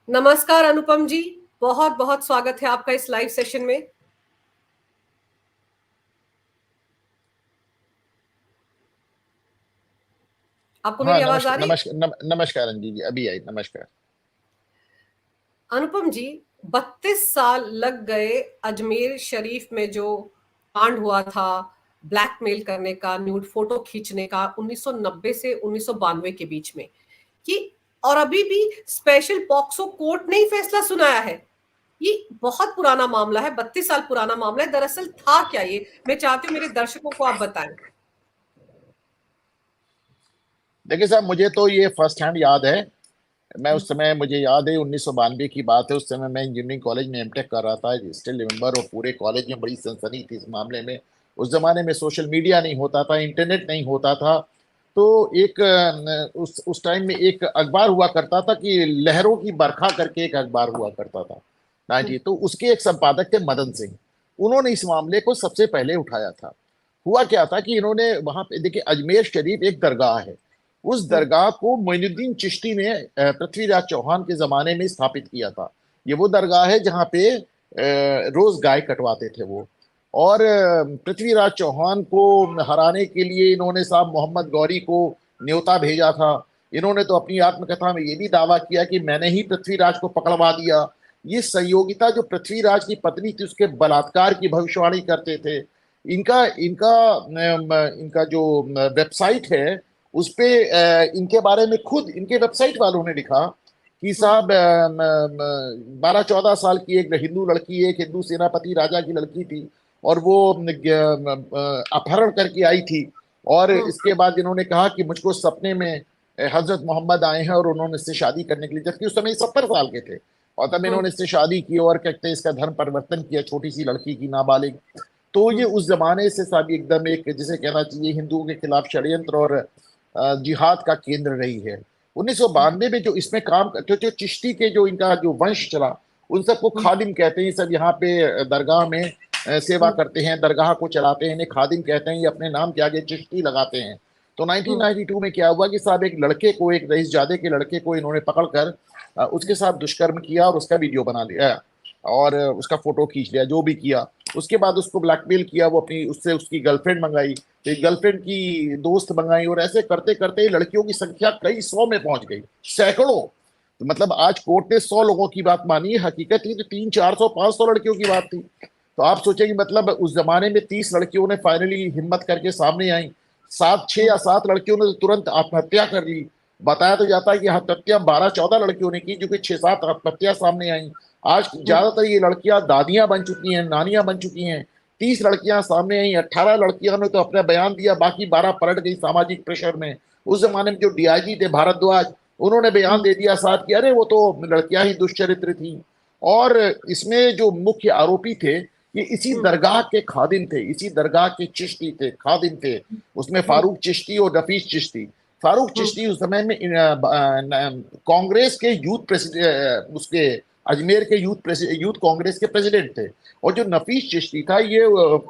नमस्कार अनुपम जी, बहुत बहुत स्वागत है आपका इस लाइव सेशन में। आपको हाँ, मेरी आवाज आ रही है? नमस्कार अंजी जी, अभी आई। नमस्कार अनुपम जी, 32 साल लग गए अजमेर शरीफ में जो कांड हुआ था, ब्लैकमेल करने का, न्यूड फोटो खींचने का, 1990 से 1992 के बीच में कि और अभी भी स्पेशल पॉक्सो कोर्ट ने ही फैसला सुनाया है। ये बहुत पुराना मामला है, 32 साल पुराना मामला है। दरअसल था क्या ये, मैं चाहती हूँ मेरे दर्शकों को आप बताएं। देखिए साहब, मुझे तो ये फर्स्ट हैंड याद है। मैं उस समय, मुझे याद है 1992 की बात है। उस समय मैं इंजीनियरिंग कॉलेज में एमटेक कर रहा था, स्टिल रिमेम्बर। और पूरे कॉलेज में बड़ी सनसनी थी इस मामले में। उस जमाने में सोशल मीडिया नहीं होता था, इंटरनेट नहीं होता था। तो एक उस टाइम में एक अखबार हुआ करता था कि लहरों की बरखा करके एक अखबार हुआ करता था 90। तो उसके एक संपादक थे मदन सिंह। उन्होंने इस मामले को सबसे पहले उठाया था। हुआ क्या था कि इन्होंने वहां पे, देखिए, अजमेर शरीफ एक दरगाह है। उस दरगाह को मोइनुद्दीन चिश्ती ने पृथ्वीराज चौहान के जमाने में स्थापित किया था। ये वो दरगाह है जहाँ पे रोज गाय कटवाते थे वो। और पृथ्वीराज चौहान को हराने के लिए इन्होंने साहब मोहम्मद गौरी को न्योता भेजा था। इन्होंने तो अपनी आत्मकथा में ये भी दावा किया कि मैंने ही पृथ्वीराज को पकड़वा दिया। ये संयोगिता जो पृथ्वीराज की पत्नी थी, उसके बलात्कार की भविष्यवाणी करते थे। इनका इनका इनका जो वेबसाइट है, उस पे इनके बारे में खुद इनके वेबसाइट वालों ने लिखा कि साहब 12-14 साल की एक हिंदू लड़की, एक हिंदू सेनापति राजा की लड़की थी, और वो अपहरण करके आई थी। और इसके बाद इन्होंने कहा कि मुझको सपने में हजरत मोहम्मद आए हैं और उन्होंने इससे शादी करने के लिए, जबकि उस समय 70 साल के थे। और तब इन्होंने इससे शादी की और कहते हैं इसका धर्म परिवर्तन किया, छोटी सी लड़की की, नाबालिग। तो ये उस जमाने से साहब एकदम एक, जिसे कहना चाहिए, हिंदुओं के खिलाफ षड्यंत्र और जिहाद का केंद्र रही है। 1992 में जो इसमें काम करते, जो चिश्ती के जो इनका जो वंश चला, उन सबको खादिम कहते हैं। सब यहाँ पे दरगाह में सेवा करते हैं, दरगाह को चलाते हैं, इन्हें खादिम कहते हैं। ये अपने नाम के आगे चिश्ती लगाते हैं। तो 1992 में क्या हुआ कि साहब एक लड़के को, एक रईसजादे के लड़के को इन्होंने पकड़कर उसके साथ दुष्कर्म किया और उसका वीडियो बना लिया और उसका फोटो खींच लिया, जो भी किया। उसके बाद उसको ब्लैकमेल किया, वो अपनी उससे उसकी गर्लफ्रेंड मंगाई, तो गर्लफ्रेंड की दोस्त मंगाई, और ऐसे करते करते लड़कियों की संख्या कई सौ में पहुंच गई, सैकड़ों। तो मतलब आज कोर्ट ने 100 लोगों की बात मानी, हकीकत थी तो 300-400-500 लड़कियों की बात थी। तो आप सोचेंगे, मतलब उस जमाने में 30 लड़कियों ने फाइनली हिम्मत करके सामने आई। 6 या 7 लड़कियों ने तो तुरंत आत्महत्या कर ली। बताया तो जाता है कि आत्महत्या 12-14 लड़कियों ने की, जो कि 6-7 आत्महत्या सामने आई। आज ज्यादातर ये लड़कियां दादियां बन चुकी हैं, नानियां बन चुकी हैं। 30 लड़कियां सामने आई, 18 लड़कियों ने तो अपना बयान दिया, बाकी 12 पलट गई सामाजिक प्रेशर में। उस जमाने में जो डीआईजी थे भारद्वाज, उन्होंने बयान दे दिया साथ कि अरे वो तो लड़कियां ही दुष्चरित्र थी। और इसमें जो मुख्य आरोपी थे, ये इसी दरगाह के खादिम थे, इसी दरगाह के चिश्ती थे, खादिम थे। उसमें फारूक चिश्ती और नफीस चिश्ती। फारूक चिश्ती उस समय में कांग्रेस के यूथ प्रेसिडेंट, उसके अजमेर के यूथ कांग्रेस के प्रेसिडेंट थे। और जो नफीस चिश्ती था, ये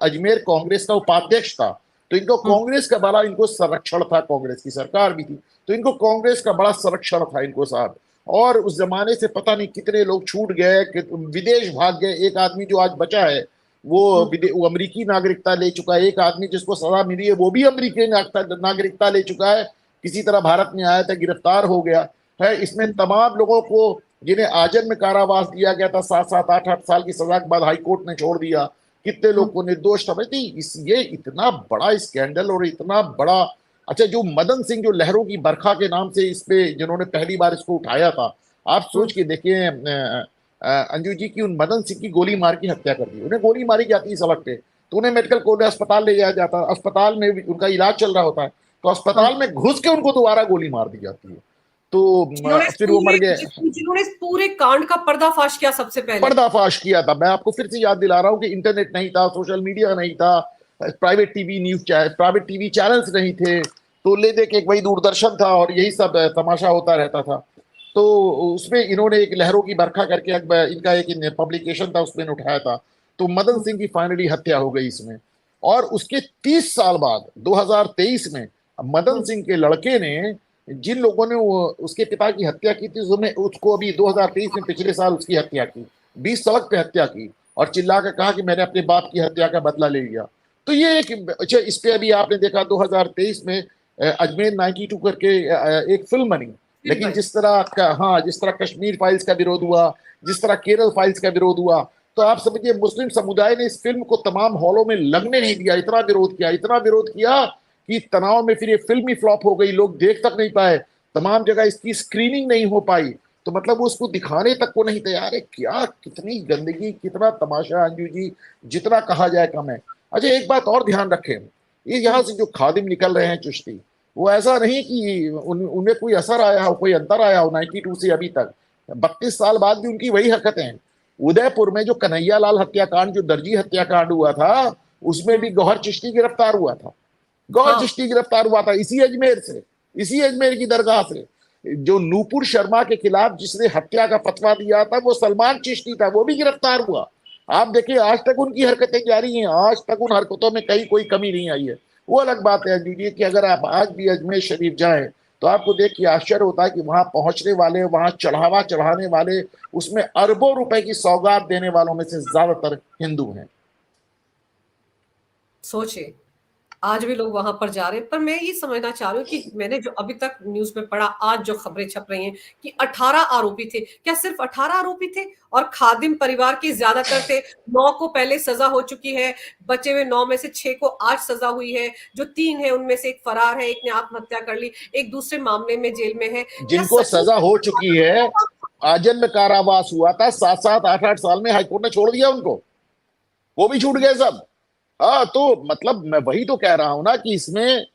अजमेर कांग्रेस का उपाध्यक्ष था। तो इनको कांग्रेस का बड़ा, इनको संरक्षण था, कांग्रेस की सरकार भी थी, तो इनको कांग्रेस का बड़ा संरक्षण था इनको साहब। और उस जमाने से पता नहीं कितने लोग छूट गए, विदेश भाग गए। एक आदमी जो आज बचा है, वो अमेरिकी नागरिकता ले चुका है। एक आदमी जिसको सजा मिली है, वो भी अमेरिकी नागरिकता ले चुका है, किसी तरह भारत में आया था, गिरफ्तार हो गया है। इसमें तमाम लोगों को जिन्हें आजन्म कारावास दिया गया था, 7-7, 8-8 साल की सजा के बाद हाईकोर्ट ने छोड़ दिया। कितने लोग को निर्दोष समझती। ये इतना बड़ा स्कैंडल और इतना बड़ा। अच्छा, जो मदन सिंह, जो लहरों की बरखा के नाम से इस पे जिन्होंने पहली बार इसको उठाया था, आप सोच के देखिए अंजू जी की उन मदन सिंह की गोली मार की हत्या कर दी। उन्हें गोली मारी जाती है सड़क पे, तो उन्हें मेडिकल कॉलेज अस्पताल ले जाया जाता है, अस्पताल में उनका इलाज चल रहा होता है, तो अस्पताल में घुस के उनको दोबारा गोली मार दी जाती है। तो फिर वो मर गए। जिन्होंने इस पूरे कांड का पर्दाफाश किया सबसे पहले, पर्दाफाश किया था। मैं आपको फिर से याद दिला रहा हूं कि इंटरनेट नहीं था, सोशल मीडिया नहीं था, प्राइवेट टीवी चैनल्स नहीं थे, तो ले दे के एक वही दूरदर्शन था और यही सब तमाशा होता रहता था। तो उसमें इन्होंने एक लहरों की बरखा करके इनका एक पब्लिकेशन था, उसमें उठाया था। तो मदन सिंह की फाइनली हत्या हो गई इसमें। और उसके 30 साल बाद 2023 में मदन सिंह के लड़के ने जिन लोगों ने उसके पिता की हत्या की थी, उसने उसको अभी 2023 में पिछले साल उसकी हत्या की, 20 सड़क पे हत्या की और चिल्ला कर कहा कि मैंने अपने बाप की हत्या का बदला ले लिया। तो ये एक अच्छा, इस पे अभी आपने देखा 2023 में अजमेर 92 करके एक फिल्म बनी, लेकिन जिस तरह का, हाँ, जिस तरह कश्मीर फाइल्स का विरोध हुआ, जिस तरह केरल फाइल्स का विरोध हुआ, तो आप समझिए मुस्लिम समुदाय ने इस फिल्म को तमाम हॉलों में लगने नहीं दिया, इतना विरोध किया, इतना विरोध किया कि तनाव में फिर ये फिल्म ही फ्लॉप हो गई, लोग देख तक नहीं पाए, तमाम जगह इसकी स्क्रीनिंग नहीं हो पाई। तो मतलब वो उसको दिखाने तक को नहीं तैयार है। क्या, कितनी गंदगी, कितना तमाशा अंजू जी, जितना कहा जाए कम है। अच्छा, एक बात और ध्यान रखें, ये यहाँ से जो खादिम निकल रहे हैं चिश्ती, वो ऐसा नहीं कि उनमें कोई असर आया हो, कोई अंतर आया हो 92 से अभी तक, 32 साल बाद भी उनकी वही हरकतें हैं। उदयपुर में जो कन्हैया लाल हत्याकांड, जो दर्जी हत्याकांड हुआ था, उसमें भी गौहर चिश्ती गिरफ्तार हुआ था। गौहर हाँ, चिश्ती गिरफ्तार हुआ था इसी अजमेर से, इसी अजमेर की दरगाह से। जो नूपुर शर्मा के खिलाफ जिसने हत्या का फतवा दिया था, वो सलमान चिश्ती था, वो भी गिरफ्तार हुआ। आप देखिए, आज तक उनकी हरकतें जारी हैं, आज तक उन हरकतों में कहीं कोई कमी नहीं आई है। वो अलग बात है दीजिए कि अगर आप आज भी अजमेर शरीफ जाएं, तो आपको देख के आश्चर्य होता है कि वहां पहुंचने वाले, वहां चढ़ावा चढ़ाने वाले, उसमें अरबों रुपए की सौगात देने वालों में से ज्यादातर हिंदू हैं। सोचिए आज भी लोग वहां पर जा रहे हैं। पर मैं ये समझना चाह रही हूँ कि मैंने जो अभी तक न्यूज में पढ़ा, आज जो खबरें छप रही हैं कि 18 आरोपी थे, क्या सिर्फ 18 आरोपी थे? और खादिम परिवार के ज्यादातर थे। 9 को पहले सजा हो चुकी है, बचे हुए 9 में से 6 को आज सजा हुई है। जो 3 है उनमें से एक फरार है, एक ने आत्महत्या कर ली, एक दूसरे मामले में जेल में है। क्या जिनको सचमुच सजा हो चुकी है, आजन्म कारावास हुआ था 7-7, 8-8 साल में, हाईकोर्ट ने छोड़ दिया उनको, वो भी छूट गए सब। हाँ, तो मतलब मैं वही तो कह रहा हूं ना कि इसमें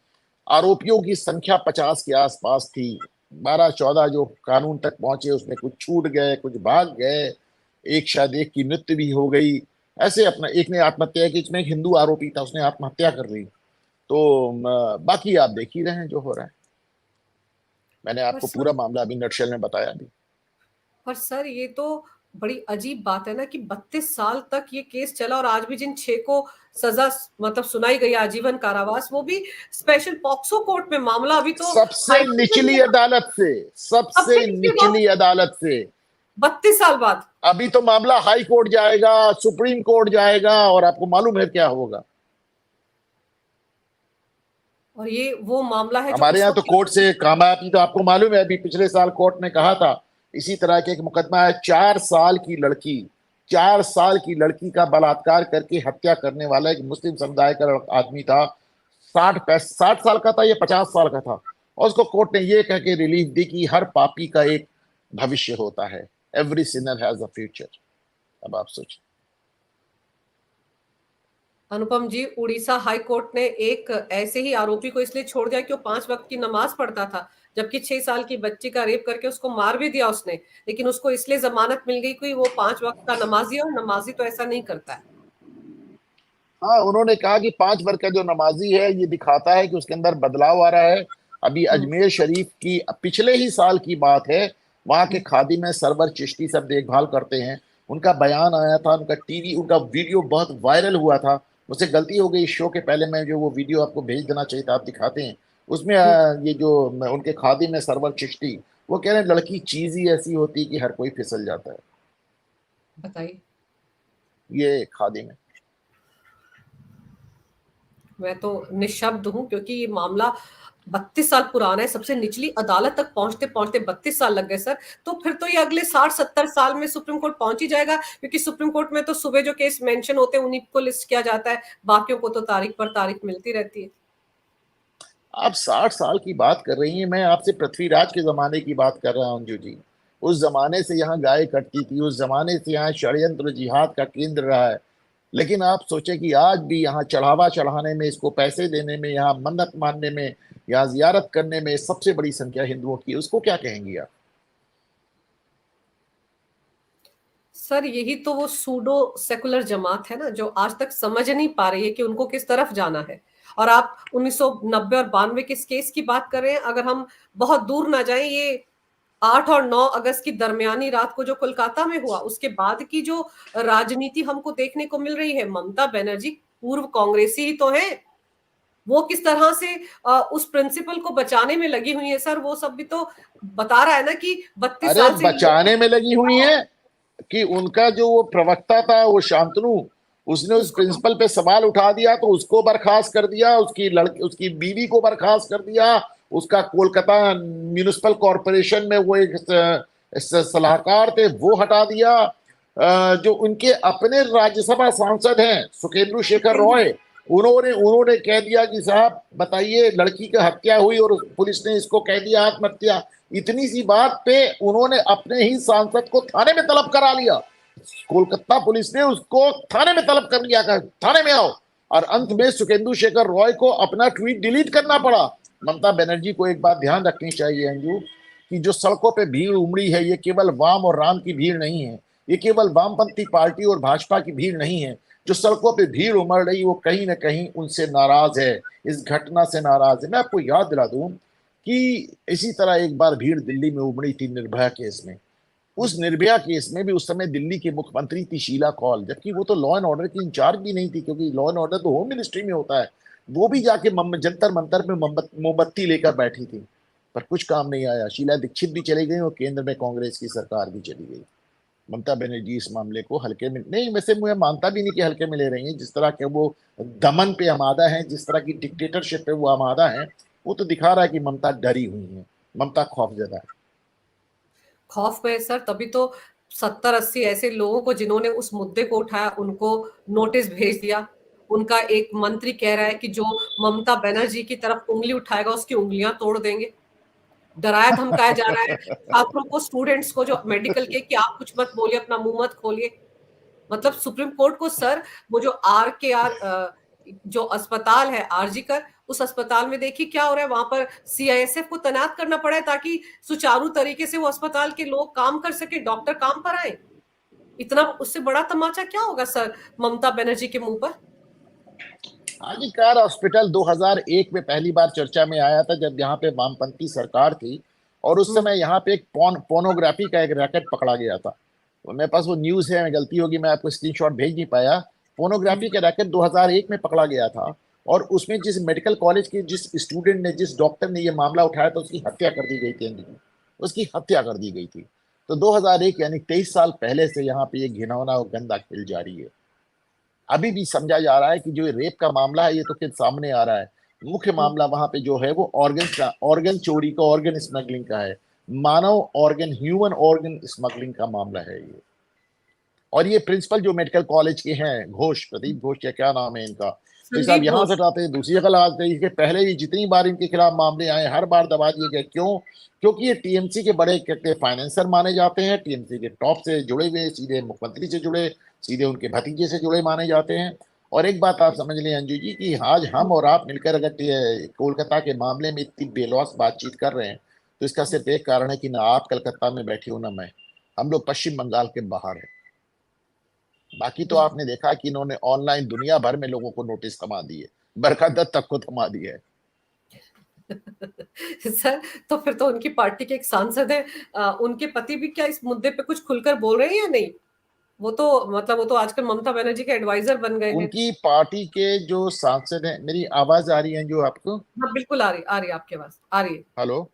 आरोपियों की संख्या 50 के आसपास थी। 12-14 जो कानून तक पहुंचे, उसमें कुछ छूट गए, कुछ भाग गए, एक शायद एक की मृत्यु भी हो गई। ऐसे अपना एक ने आत्महत्या की, इसमें एक हिंदू आरोपी था, उसने आत्महत्या कर ली। तो बाकी आप देख ही रहे हैं जो हो रहा है। मैंने पर आपको सर पूरा मामला अभी नटशेल में बताया भी। पर सर ये तो बड़ी अजीब बात है ना कि 32 साल तक ये केस चला और आज भी जिन 6 को सजा मतलब सुनाई गई आजीवन कारावास, वो भी स्पेशल पॉक्सो कोर्ट में मामला अभी तो सबसे हाईकोर्ट में निचली गया। अदालत से, अब सबसे फिर इसके बाद निचली अदालत से। 32 साल बाद, अभी तो मामला हाई कोर्ट जाएगा, सुप्रीम कोर्ट जाएगा, और आपको मालूम है क्या होगा। और ये वो मामला है जो हमारे इस यहाँ तो वक्त। कोर्ट से कामयाबी, तो आपको मालूम है अभी पिछले साल कोर्ट ने कहा था, इसी तरह के एक मुकदमा है, 4 साल की लड़की, 4 साल की लड़की का बलात्कार करके हत्या करने वाला एक मुस्लिम समुदाय का आदमी था। 60 साल का था या 50 साल का था, और उसको कोर्ट ने ये कह के रिलीफ दी कि हर पापी का एक भविष्य होता है, every Sinner has a future. अब आप सोचिए। अनुपम जी, उड़ीसा हाई कोर्ट ने एक ऐसे ही आरोपी को इसलिए छोड़ दिया कि वो 5 वक्त की नमाज पढ़ता था, जबकि 6 साल की बच्ची का रेप करके उसको मार भी दिया उसने, लेकिन उसको इसलिए जमानत मिल गई कि वो 5 वक्त का नमाजी है, और नमाजी तो ऐसा नहीं करता है। हाँ, उन्होंने कहा कि 5 वर्ग का जो नमाजी है, ये दिखाता है कि उसके अंदर बदलाव आ रहा है। अभी हम्म, अजमेर शरीफ की पिछले ही साल की बात है, वहां के हम्म। खादिम में सरवर चिश्ती सब देखभाल करते हैं, उनका बयान आया था, उनका टीवी, उनका वीडियो बहुत वायरल हुआ था। मुझसे गलती हो गई, शो के पहले मैं जो वो वीडियो आपको भेज देना चाहिए था, आप दिखाते हैं उसमें। ये जो उनके खादिम है सरवर चिश्ती, वो कह रहे हैं लड़की चीज ही ऐसी होती है कि हर कोई फिसल जाता है। बताइए। ये खादिम है। मैं तो निशब्द हूं, क्योंकि ये मामला 32 साल पुराना है, सबसे निचली अदालत तक पहुंचते पहुंचते 32 साल लग गए सर। तो फिर तो ये अगले 60-70 साल में सुप्रीम कोर्ट पहुंच ही जाएगा, क्योंकि सुप्रीम कोर्ट में तो सुबह जो केस मेंशन होते हैं उन्हीं को लिस्ट किया जाता है, बाकियों को तो तारीख पर तारीख मिलती रहती है। आप 60 साल की बात कर रही हैं, मैं आपसे पृथ्वीराज के जमाने की बात कर रहा हूं अंजू जी। उस जमाने से यहाँ गाय कटती थी, उस जमाने से यहाँ षड्यंत्र जिहाद का केंद्र रहा है। लेकिन आप सोचे कि आज भी यहाँ चढ़ावा चढ़ाने में, इसको पैसे देने में, यहाँ मन्नत मानने में, यहाँ जियारत करने में सबसे बड़ी संख्या हिंदुओं की, उसको क्या कहेंगी आप? सर यही तो वो सूडो सेकुलर जमात है ना, जो आज तक समझ नहीं पा रही है कि उनको किस तरफ जाना है। और आप 1990 और 92 के इस केस की बात कर रहे हैं, अगर हम बहुत दूर ना जाएं, ये 8 और 9 अगस्त की दरमियानी रात को जो कोलकाता में हुआ, उसके बाद की जो राजनीति हमको देखने को मिल रही है, ममता बनर्जी पूर्व कांग्रेसी ही तो है। वो किस तरह से उस प्रिंसिपल को बचाने में लगी हुई है सर, वो सब भी तो बता रहा है ना कि 32 अरे साल से बचाने में लगी हुई है कि उनका जो वो प्रवक्ता था वो शांतनु, उसने उस उसको प्रिंसिपल पे सवाल उठा दिया तो उसको बर्खास्त कर दिया, उसकी लड़की उसकी बीवी को बर्खास्त कर दिया, उसका कोलकाता म्यूनिसिपल कॉरपोरेशन में वो एक सलाहकार थे वो हटा दिया। जो उनके अपने राज्यसभा सांसद हैं सुखेंदु शेखर रॉय, उन्होंने उन्होंने कह दिया कि साहब बताइए लड़की की हत्या हुई और पुलिस ने इसको कह दिया आत्महत्या। इतनी सी बात पे उन्होंने अपने ही सांसद को थाने में तलब करा लिया। कोलकाता पुलिस ने उसको थाने में तलब कर लिया, कहा थाने में आओ। और अंत में सुखेंदु शेखर रॉय को अपना ट्वीट डिलीट करना पड़ा। ममता बनर्जी को एक बात ध्यान रखनी चाहिए अंजू, कि जो सड़कों पे भीड़ उमड़ी है ये केवल वाम और राम की भीड़ नहीं है, ये केवल वामपंथी पार्टी और भाजपा की भीड़ नहीं है। जो सड़कों पे भीड़ उमड़ रही वो कहीं ना कहीं उनसे नाराज है, इस घटना से नाराज है। मैं आपको याद दिला दूं कि इसी तरह एक बार भीड़ दिल्ली में उमड़ी थी निर्भया केस में। उस निर्भया केस में भी उस समय दिल्ली की मुख्यमंत्री थी शीला कौल, जबकि वो तो लॉ एंड ऑर्डर की इंचार्ज भी नहीं थी, क्योंकि लॉ एंड ऑर्डर तो होम मिनिस्ट्री में होता है। वो भी जाके जंतर मंतर में मोमबत्ती लेकर बैठी थी, पर कुछ काम नहीं आया। शीला दीक्षित भी चली गई और केंद्र में कांग्रेस की सरकार भी चली गई। ममता बनर्जी इस मामले को हल्के में नहीं, वैसे मुझे मानता भी नहीं कि हल्के में ले रही है। जिस तरह के वो दमन पे आमादा है, जिस तरह की डिक्टेटरशिप पे वो आमादा है, वो तो दिखा रहा है कि ममता डरी हुई है, ममता खौफजदा है। खौफ में है सर, तभी तो 70-80 ऐसे लोगों को जिन्होंने उस मुद्दे को उठाया उनको नोटिस भेज दिया। उनका एक मंत्री कह रहा है कि जो ममता बनर्जी की तरफ उंगली उठाएगा उसकी उंगलियां तोड़ देंगे। डराया धमकाया जा रहा है छात्रों को, स्टूडेंट्स को जो मेडिकल के, कि आप कुछ मत बोलिए, अपना मुंह मत खोलिए। मतलब सुप्रीम कोर्ट को सर, वो जो RKR जो अस्पताल है आरजी कर, उस अस्पताल में देखिए क्या हो रहा है, वहां पर CISF को तैनात करना पड़ा है ताकि सुचारू तरीके से वो अस्पताल के लोग काम कर सके, डॉक्टर काम पर आए। इतना उससे बड़ा तमाचा क्या होगा सर ममता बनर्जी के मुंह पर। आदिकार हॉस्पिटल 2001 में पहली बार चर्चा में आया था जब यहाँ पे वामपंथी सरकार थी, और उस समय यहाँ पे एक पोर्नोग्राफी का एक रैकेट पकड़ा गया था। तो मेरे पास वो न्यूज है, गलती होगी मैं आपको स्क्रीनशॉट भेज नहीं पाया। पोर्नोग्राफी का रैकेट 2001 में पकड़ा गया था, और उसमें जिस मेडिकल कॉलेज के जिस स्टूडेंट ने, जिस डॉक्टर ने ये मामला उठाया था, उसकी हत्या कर दी गई थी, उसकी हत्या कर दी गई थी। तो 2001 यानी 23 साल पहले से यहाँ पे ये घिनौना और गंदा खेल जारी है। अभी भी समझा जा रहा है कि जो रेप का मामला है ये तो फिर सामने आ रहा है। मुख्य मामला वहां पे जो है वो ऑर्गन का, ऑर्गन चोरी का, ऑर्गन स्मगलिंग का है। मानव ऑर्गन, ह्यूमन ऑर्गन स्मगलिंग का मामला है ये। और ये प्रिंसिपल जो मेडिकल कॉलेज के हैं, घोष, प्रदीप घोष या क्या नाम है इनका, तो साहब संदीप यहाँ से घोष। हटाते हैं दूसरी जगह लगाते हैं। इसके पहले भी जितनी बार इनके खिलाफ मामले आए हर बार दबा दिए गए। क्यों? क्योंकि ये टीएमसी के बड़े कहते फाइनेंसर माने जाते हैं, टीएमसी के टॉप से जुड़े हुए, सीधे मुख्यमंत्री से जुड़े, सीधे उनके भतीजे से जुड़े माने जाते हैं। और एक बात आप समझ लें अंजू जी, कि आज हम और आप मिलकर अगर कोलकाता के मामले में इतनी बेलौस बातचीत कर रहे हैं, तो इसका सिर्फ एक कारण है कि ना आप कलकत्ता में बैठे हो ना मैं, हम लोग पश्चिम बंगाल के बाहर हैं। बाकी तो आपने देखा कि इन्होंने ऑनलाइन दुनिया भर में लोगों को नोटिस थमा दिए, बरखा दत्त तक को थमा दिया है। सर तो फिर तो उनकी पार्टी के एक सांसद है, उनके पति भी क्या इस मुद्दे पे कुछ खुलकर बोल रहे हैं या नहीं? वो तो मतलब वो तो आजकल ममता बनर्जी के एडवाइजर बन गए हैं। उनकी पार्टी के जो सांसद हैं, मेरी आवाज आ रही है जो आपको? हाँ बिल्कुल आ रही है आपकी आवाज आ रही है। हेलो?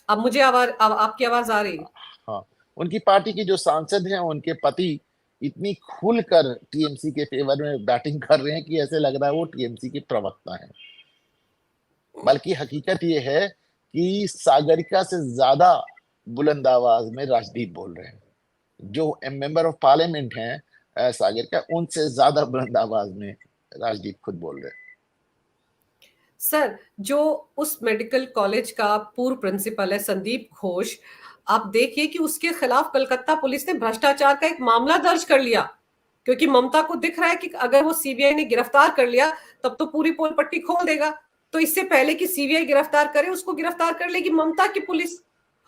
अब मुझे आवाज, अब आपकी आवाज आ रही है। हाँ, उनकी पार्टी के जो सांसद हैं उनके पति इतनी खुलकर टीएमसी के फेवर में बैटिंग कर रहे हैं कि ऐसे लग रहा है वो टीएमसी के प्रवक्ता हैं। बल्कि हकीकत ये है कि सागरिका से ज्यादा बुलंद आवाज में राजदीप बोल रहे हैं। जो मेंबर ऑफ पार्लियामेंट हैं सागरिका, उनसे ज्यादा बुलंद आवाज में राजदीप खुद बोल रहे हैं। सर जो उस मेडिकल कॉलेज का पूर्व प्रिंसिपल है संदीप घोष, आप देखिए कि उसके खिलाफ कलकत्ता पुलिस ने भ्रष्टाचार का एक मामला दर्ज कर लिया, क्योंकि ममता को दिख रहा है कि अगर वो सीबीआई ने गिरफ्तार कर लिया तब तो पूरी पोल पट्टी खोल देगा। तो इससे पहले कि सीबीआई गिरफ्तार करे, उसको गिरफ्तार कर लेगी ममता की पुलिस।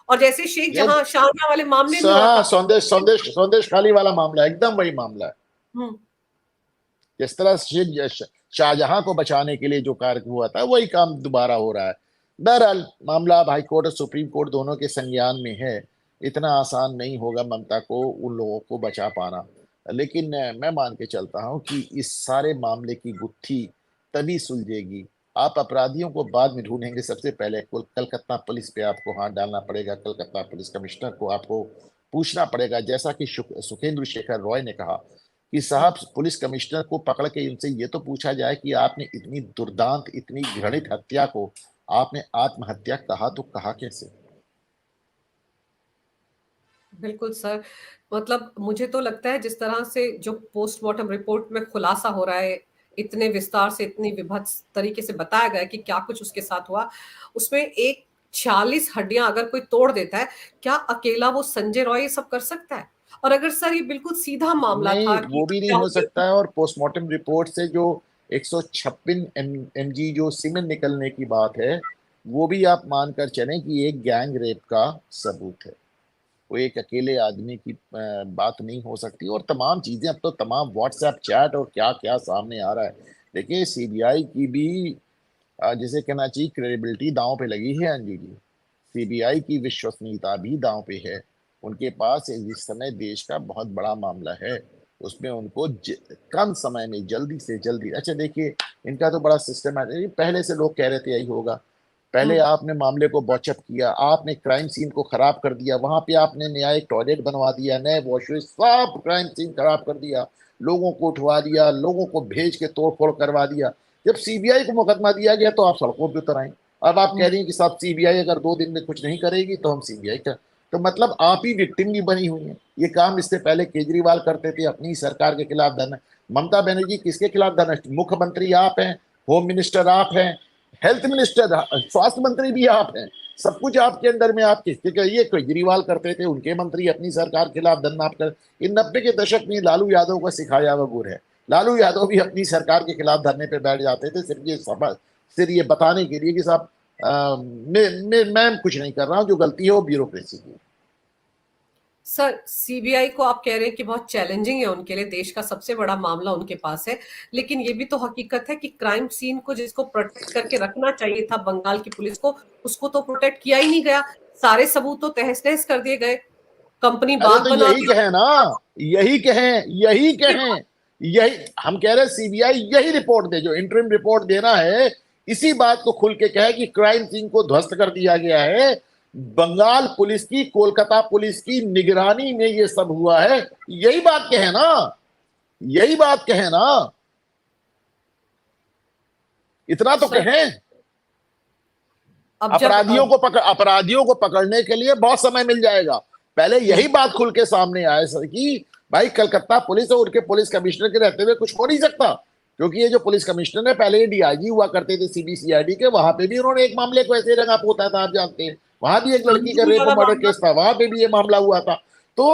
और जैसे शेख ये जहां शारजा वाले मामले में हुआ था। संदेश संदेश संदेश खाली वाला मामला, एकदम वही मामला है। हम्म। जिस तरह शाहजहां को बचाने के लिए जो कार्य हुआ था वही काम दोबारा हो रहा है। बहरहाल मामला अब हाई कोर्ट और सुप्रीम कोर्ट दोनों के संज्ञान में है। इतना आसान नहीं होगा ममता को, उन लोगों को बचा पाना। लेकिन मैं मान के चलता हूं कि इस सारे मामले की गुत्थी तभी सुलझेगी आप अपराधियों को बाद में ढूंढेंगे, सबसे पहले कलकत्ता पुलिस पे आपको हाथ डालना पड़ेगा। कलकत्ता पुलिस कमिश्नर को आपको पूछना पड़ेगा, जैसा कि सुखेंदु शेखर रॉय ने कहा कि साहब पुलिस कमिश्नर को पकड़ के इनसे ये तो पूछा जाए कि आपने इतनी दुर्दांत, इतनी घृणित हत्या को आपने आत्महत्या कहा तो कहा कैसे? बिल्कुल सर, मतलब मुझे तो लगता है जिस तरह से जो पोस्टमार्टम रिपोर्ट में खुलासा हो रहा है, इतने विस्तार से, इतनी विभत्स तरीके से बताया गया है कि क्या कुछ उसके साथ हुआ, उसमें एक 46 हड्डियां अगर कोई तोड़ देता है, क्या अकेला वो संजय रॉय ये सब कर सकता है? और अगर सर ये बिल्कुल सीधा मामला नहीं, था कि वो भी नहीं हत्या हो हो गई सकता है। और पोस्टमार्टम रिपोर्ट से जो 156 mg जो सीमेंट निकलने की बात है, वो भी आप मानकर चलें कि एक गैंग रेप का सबूत है। वो एक अकेले आदमी की बात नहीं हो सकती। और तमाम चीजें, अब तो तमाम व्हाट्सएप चैट और क्या क्या सामने आ रहा है। देखिए, सीबीआई की भी जिसे कहना चाहिए क्रेडिबिलिटी दांव पे लगी है अंजू जी। सीबीआई की विश्वसनीयता भी दांव पे है। उनके पास इस समय देश का बहुत बड़ा मामला है, उसमें उनको कम समय में जल्दी से जल्दी, अच्छा देखिए, इनका तो बड़ा सिस्टमैटिक, पहले से लोग कह रहे थे यही होगा। पहले हम्म, आपने मामले को बॉचअप किया, आपने क्राइम सीन को खराब कर दिया, वहां पे आपने नया एक टॉयलेट बनवा दिया, नए वॉशवेज, सब क्राइम सीन खराब कर दिया, लोगों को उठवा दिया, लोगों को भेज के तोड़फोड़ करवा दिया। जब सीबीआई को मुकदमा दिया गया तो आप सड़कों पे उतर आए। अब आप कह हम्म। रही हैं कि साहब सीबीआई अगर 2 दिन में कुछ नहीं करेगी तो हम सीबीआई का, तो मतलब आप ही विक्टिम भी बनी हुई हैं। ये काम इससे पहले केजरीवाल करते थे, अपनी सरकार के खिलाफ धरना। ममता बनर्जी किसके खिलाफ धरना? मुख्यमंत्री आप हैं, होम मिनिस्टर आप हैं, हेल्थ मिनिस्टर, स्वास्थ्य मंत्री भी आप हैं, सब कुछ आपके अंदर में। आप किसके ये केजरीवाल करते थे, उनके मंत्री अपनी सरकार के खिलाफ धरना आप कर। इन 90 के दशक में लालू यादव का सिखाया हुआ गुर है। लालू यादव भी अपनी सरकार के खिलाफ धरने पे बैठ जाते थे, सिर्फ ये बताने के लिए कि साहब मैं कुछ नहीं कर रहा हूं, जो गलती है वो ब्यूरोक्रेसी की। सर सीबीआई को आप कह रहे हैं कि बहुत चैलेंजिंग है उनके लिए, देश का सबसे बड़ा मामला उनके पास है, लेकिन ये भी तो हकीकत है कि क्राइम सीन को जिसको प्रोटेक्ट करके रखना चाहिए था बंगाल की पुलिस को, उसको तो प्रोटेक्ट किया ही नहीं गया। सारे सबूत तो तहस नहस कर दिए गए, कंपनी अरे बाग तो बना यही दी। कहें ना, यही कहें, यही कहें, यही हम कह रहे हैं। सीबीआई यही रिपोर्ट दे, जो इंटरिम रिपोर्ट देना है, इसी बात को खुल के कहे कि क्राइम सीन को ध्वस्त कर दिया गया है, बंगाल पुलिस की, कोलकाता पुलिस की निगरानी में ये सब हुआ है। यही बात कहे ना, यही बात कहे ना, इतना तो सर कहें। अब जब अपराधियों को पकड़ने के लिए बहुत समय मिल जाएगा। पहले यही बात खुल के सामने आए सर कि भाई कलकत्ता पुलिस और उनके पुलिस कमिश्नर के रहते हुए कुछ हो नहीं सकता। क्योंकि ये जो पुलिस कमिश्नर है, पहले ये डीआईजी हुआ करते थे सीबीसीआईडी के, वहां पे भी उन्होंने एक मामले को ऐसे रंगा पोता था, आप जानते हैं। वहां भी एक लड़की का अंजलि रेप वाला मर्डर मामला। केस था, वहां पे भी ये मामला हुआ था। तो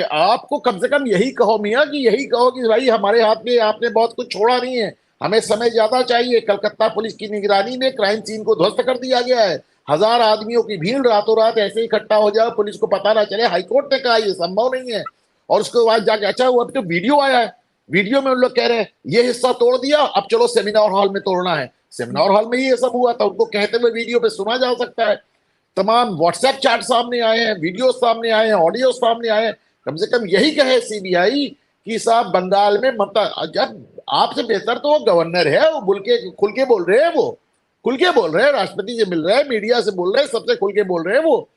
आपको कम से कम यही कहो मियाँ, कि यही कहो कि भाई हमारे हाथ में आपने बहुत कुछ छोड़ा नहीं है, हमें समय ज्यादा चाहिए। कलकत्ता पुलिस की निगरानी में क्राइम सीन को ध्वस्त कर दिया गया है। 1000 आदमियों की भीड़ रातों रात ऐसे इकट्ठा हो जाए, पुलिस को पता ना चले, हाईकोर्ट ने कहा ये संभव नहीं है। और उसके बाद जाके, अच्छा हुआ अब तो वीडियो आया है, वीडियो में उन लोग कह रहे हैं ये हिस्सा तोड़ दिया, अब चलो सेमिनार हॉल में तोड़ना है। सेमिनार हॉल में ही ये सब हुआ था, उनको कहते हुए वीडियो पे सुना जा सकता है। तमाम व्हाट्सएप चैट सामने आए हैं, वीडियो सामने आए हैं, ऑडियो सामने आए हैं। कम से कम यही कहे सीबीआई कि साहब बंगाल में ममता, जब आपसे बेहतर तो वो गवर्नर है, वो खुल के बोल रहे हैं, वो खुल के बोल रहे हैं, राष्ट्रपति से मिल रहे हैं, मीडिया से बोल रहे हैं, सबसे खुल के बोल रहे हैं वो।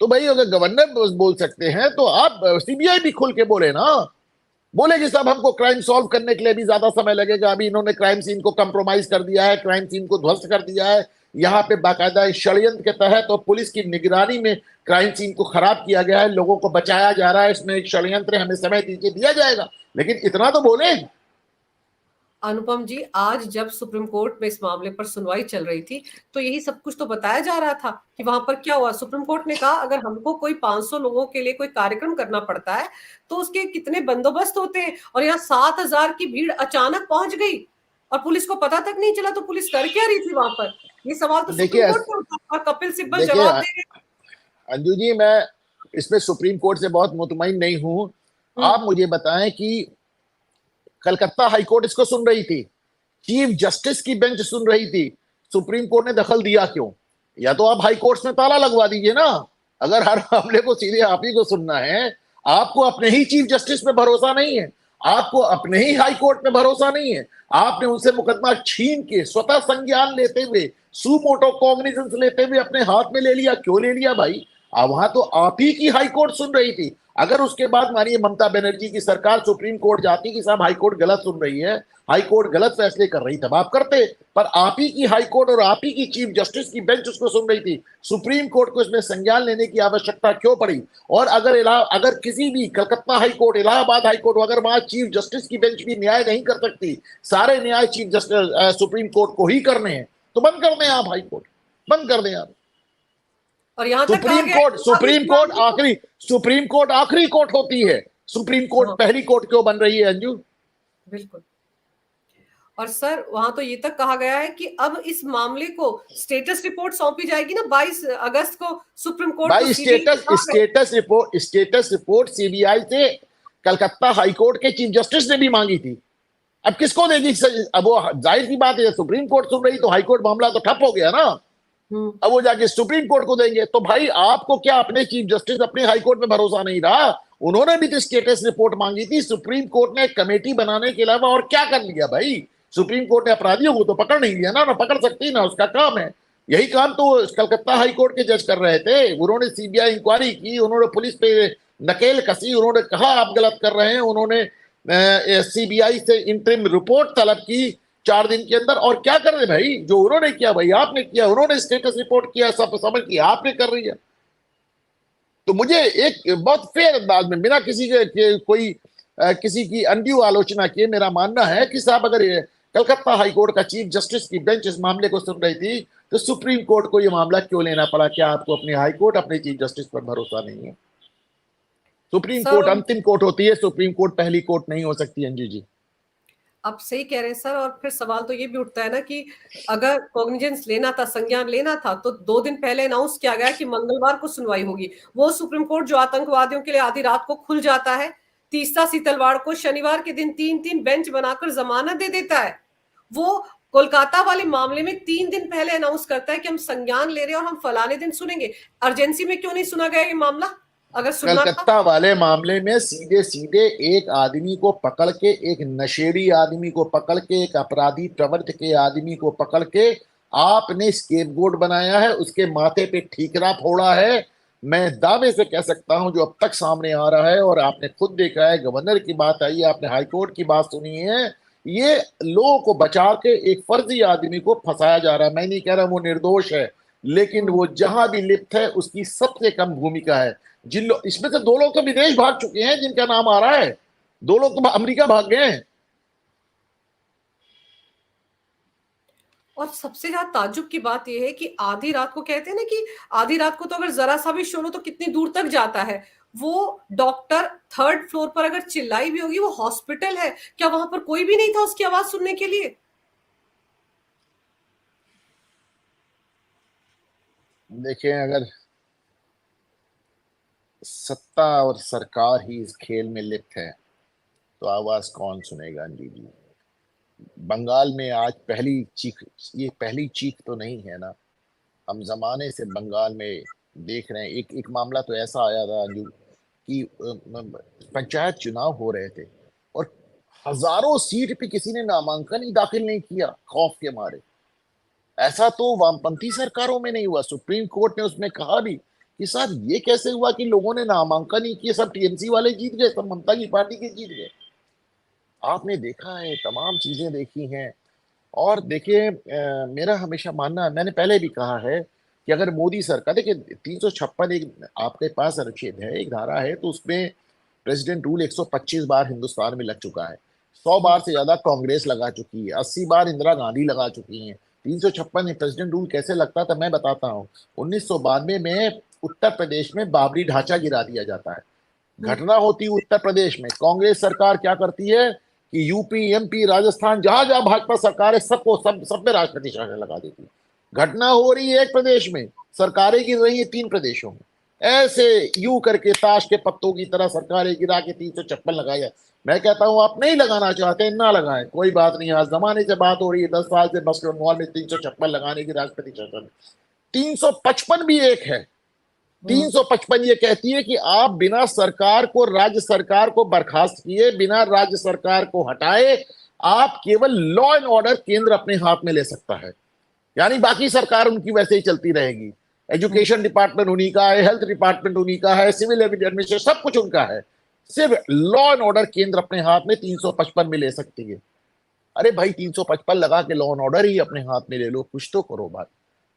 तो भाई अगर गवर्नर बोल सकते हैं तो आप सीबीआई भी खुल के बोले ना। बोले कि साहब हमको क्राइम सॉल्व करने के लिए भी ज्यादा समय लगेगा, अभी इन्होंने क्राइम सीन को कंप्रोमाइज कर दिया है, क्राइम सीन को ध्वस्त कर दिया है, यहाँ पे बाकायदा षड्यंत्र के तहत और पुलिस की निगरानी में क्राइम सीन को खराब किया गया है, लोगों को बचाया जा रहा है, इसमें एक षड्यंत्र है, हमें समय दीजिए, दिया जाएगा। लेकिन इतना तो बोले। अनुपम जी, आज जब सुप्रीम कोर्ट में इस मामले पर सुनवाई चल रही थी, तो यही सब कुछ तो बताया जा रहा था कि वहां पर क्या हुआ। सुप्रीम कोर्ट ने कहा अगर हमको कोई 500 लोगों के लिए कोई कार्यक्रम करना पड़ता है तो उसके कितने बंदोबस्त होते हैं, और यहाँ 7000 की भीड़ अचानक पहुंच गई और पुलिस को पता तक नहीं चला, तो पुलिस कर क्या रही थी वहां पर? ये सवाल तो सुप्रीम देखिए, कोर्ट में उठा और कपिल सिब्बल देखिए जवाब दे रहे अंजू जी, मैं इसमें सुप्रीम कोर्ट से बहुत मुतमईन नहीं हूं। हैं। आप मुझे बताएं कि कलकत्ता हाईकोर्ट इसको सुन रही थी, चीफ जस्टिस की बेंच सुन रही थी, सुप्रीम कोर्ट ने दखल दिया क्यों? या तो आप हाई कोर्ट में ताला लगवा दीजिए ना। अगर हर मामले को सीधे आप ही को सुनना है, आपको अपने ही चीफ जस्टिस पे भरोसा नहीं है, आपको अपने ही हाई कोर्ट में भरोसा नहीं है? आपने उनसे मुकदमा छीन के स्वतः संज्ञान लेते हुए, सुमोटो कॉग्निजेंस लेते हुए अपने हाथ में ले लिया। क्यों ले लिया भाई? वहां तो आप ही की हाई कोर्ट सुन रही थी। अगर उसके बाद मानिए ममता बनर्जी की सरकार सुप्रीम कोर्ट जाती कि साहब हाई कोर्ट गलत सुन रही है, हाई कोर्ट गलत फैसले कर रही, तब आप करते। पर आप ही की हाई कोर्ट और आप ही की चीफ जस्टिस की बेंच उसको सुन रही थी। सुप्रीम कोर्ट को इसमें संज्ञान लेने की आवश्यकता क्यों पड़ी? और अगर किसी भी Calcutta high court, Allahabad high court, अगर वहां चीफ जस्टिस की बेंच भी न्याय नहीं कर सकती, सारे न्याय चीफ जस्टिस सुप्रीम कोर्ट को ही करने हैं, तो बंद कर दें आप हाई कोर्ट, बंद कर दें आप। और यहां तक कहा गया है सुप्रीम कोर्ट आखिरी कोर्ट होती है। सुप्रीम कोर्ट हाँ, पहली कोर्ट क्यों बन रही है अंजू? बिल्कुल। और सर वहां तो ये तक कहा गया है कि अब इस मामले को स्टेटस रिपोर्ट सौंपी जाएगी ना 22 अगस्त को सुप्रीम कोर्ट को। भाई स्टेटस रिपोर्ट सीबीआई से कलकत्ता हाई कोर्ट के चीफ जस्टिस ने भी मांगी थी। अब किसको देगी? अब वो जाहिर सी बात है, सुप्रीम कोर्ट सुन रही तो हाई कोर्ट मामला तो ठप हो गया ना। अब वो जाके सुप्रीम कोर्ट को देंगे। तो भाई आपको क्या अपने चीफ जस्टिस, अपने हाई कोर्ट में भरोसा नहीं रहा? उन्होंने भी तो स्टेटस रिपोर्ट मांगी थी। सुप्रीम कोर्ट ने कमेटी बनाने के अलावा और क्या कर लिया भाई? सुप्रीम कोर्ट ने अपराधियों को तो पकड़ नहीं लिया ना पकड़ सकती ना, उसका काम है। यही काम तो कलकत्ता हाई कोर्ट के जज कर रहे थे। उन्होंने सीबीआई इंक्वायरी की, उन्होंने पुलिस पे नकेल कसी, उन्होंने कहा आप गलत कर रहे हैं, उन्होंने सीबीआई से इंटरिम रिपोर्ट तलब की 4 दिन के अंदर। और क्या कर रहे भाई? जो उन्होंने किया भाई आपने किया, उन्होंने स्टेटस रिपोर्ट किया, सब समझ किया, आपने कर रही है। तो मुझे एक बहुत फेयर अंदाज में, बिना किसी कोई किसी की अनड्यू आलोचना किए, मेरा मानना है कि साहब अगर कलकत्ता हाई कोर्ट का चीफ जस्टिस की बेंच इस मामले को सुन रही थी, तो सुप्रीम कोर्ट को यह मामला क्यों लेना पड़ा? क्या आपको अपने हाई कोर्ट, अपने चीफ जस्टिस पर भरोसा नहीं है? सुप्रीम कोर्ट अंतिम कोर्ट होती है, सुप्रीम कोर्ट पहली कोर्ट नहीं हो सकती। अंजू जी आप सही कह रहे हैं सर। और फिर सवाल तो ये भी उठता है ना कि अगर कॉग्निजेंस लेना था, संज्ञान लेना था, तो 2 दिन पहले अनाउंस किया गया कि मंगलवार को सुनवाई होगी। वो सुप्रीम कोर्ट जो आतंकवादियों के लिए आधी रात को खुल जाता है, तीसरा शीतलवार को, शनिवार के दिन 3-3 बेंच बनाकर जमानत दे देता है। वो कोलकाता वाले मामले में 3 दिन पहले अनाउंस करता है कि हम संज्ञान ले रहे हैं और हम फलाने दिन सुनेंगे। अर्जेंसी में क्यों नहीं सुना गया ये मामला? अगर सुनना था। कलकत्ता वाले मामले में सीधे सीधे एक आदमी को पकड़ के, एक नशेड़ी आदमी को पकड़ के, एक अपराधी प्रवृत्ति के आदमी को पकड़ के आपने स्केपगोट बनाया है, उसके माथे पे ठीकरा फोड़ा है। मैं दावे से कह सकता हूं जो अब तक सामने आ रहा है, और आपने खुद देखा है, गवर्नर की बात आई है, आपने हाईकोर्ट की बात सुनी है, ये लोगों को बचा के एक फर्जी आदमी को फंसाया जा रहा है। मैं नहीं कह रहा वो निर्दोष है, लेकिन वो जहां भी लिप्त है उसकी सबसे कम भूमिका है। जिन लोग, इसमें से 2 लोग तो विदेश भाग चुके हैं जिनका नाम आ रहा है, 2 लोग तो अमेरिका भाग गए हैं। और सबसे ज्यादा ताज्जुब की बात यह है कि आधी रात को, कहते हैं ना कि आधी रात को तो अगर जरा सा भी शोर हो तो कितनी दूर तक जाता है। वो डॉक्टर 3rd फ्लोर पर अगर चिल्लाई भी होगी, वो हॉस्पिटल है, क्या वहां पर कोई भी नहीं था उसकी आवाज सुनने के लिए? देखिए, अगर सत्ता और सरकार ही इस खेल में लिप्त है तो आवाज कौन सुनेगा? अंजू जी, बंगाल में आज पहली चीख, ये पहली चीख तो नहीं है ना। हम जमाने से बंगाल में देख रहे हैं। एक मामला तो ऐसा आया था अंजू कि पंचायत चुनाव हो रहे थे और हजारों सीट पे किसी ने नामांकन ही दाखिल नहीं किया खौफ के मारे। ऐसा तो वामपंथी सरकारों में नहीं हुआ। सुप्रीम कोर्ट ने उसमें कहा भी कि साहब ये कैसे हुआ कि लोगों ने नामांकन ही किए, सब टीएमसी वाले जीत गए, सब ममता की पार्टी के जीत गए। आपने देखा है, तमाम चीजें देखी हैं। और देखिए, मेरा हमेशा मानना है, मैंने पहले भी कहा है कि अगर मोदी सरकार, देखिए 356 एक आपके पास अनुच्छेद है, एक धारा है, तो उसमें प्रेसिडेंट रूल 125 बार हिंदुस्तान में लग चुका है। 100 बार से ज्यादा कांग्रेस लगा चुकी है, 80 बार इंदिरा गांधी लगा चुकी हैं। 356 प्रेसिडेंट रूल कैसे लगता था मैं बताता हूँ। 1992 में उत्तर प्रदेश में बाबरी ढांचा गिरा दिया जाता है। घटना होती है उत्तर प्रदेश में, कांग्रेस सरकार क्या करती है कि यूपी, एमपी, राजस्थान, जहां जहां भाजपा सरकार है, सबको सब में राष्ट्रपति शासन लगा देती है। घटना हो रही है एक प्रदेश में, सरकारें गिर रही है 3 प्रदेशों में। ऐसे यूं करके ताश के पत्तों की तरह सरकारें गिरा के 356 लगाया। मैं कहता हूं आप नहीं लगाना चाहते ना लगाएं, कोई बात नहीं। आज जमाने से बात हो रही है, 10 साल से बस बंगाल में 356 लगाने की राष्ट्रपति शासन। 355 भी एक है, 355 ये कहती है कि आप बिना सरकार को, राज्य सरकार को बर्खास्त किए, बिना राज्य सरकार को हटाए, आप केवल लॉ एंड ऑर्डर केंद्र अपने हाथ में ले सकता है। यानी बाकी सरकार उनकी वैसे ही चलती रहेगी। एजुकेशन डिपार्टमेंट उन्हीं का है, हेल्थ डिपार्टमेंट उन्हीं का है, सिविल एडमिनिस्ट्रेशन सब कुछ उनका है। सिर्फ लॉ एंड ऑर्डर केंद्र अपने हाथ में 355 में ले सकती है। अरे भाई 355 लगा के लॉ एंड ऑर्डर ही अपने हाथ में ले लो, कुछ तो करो बात।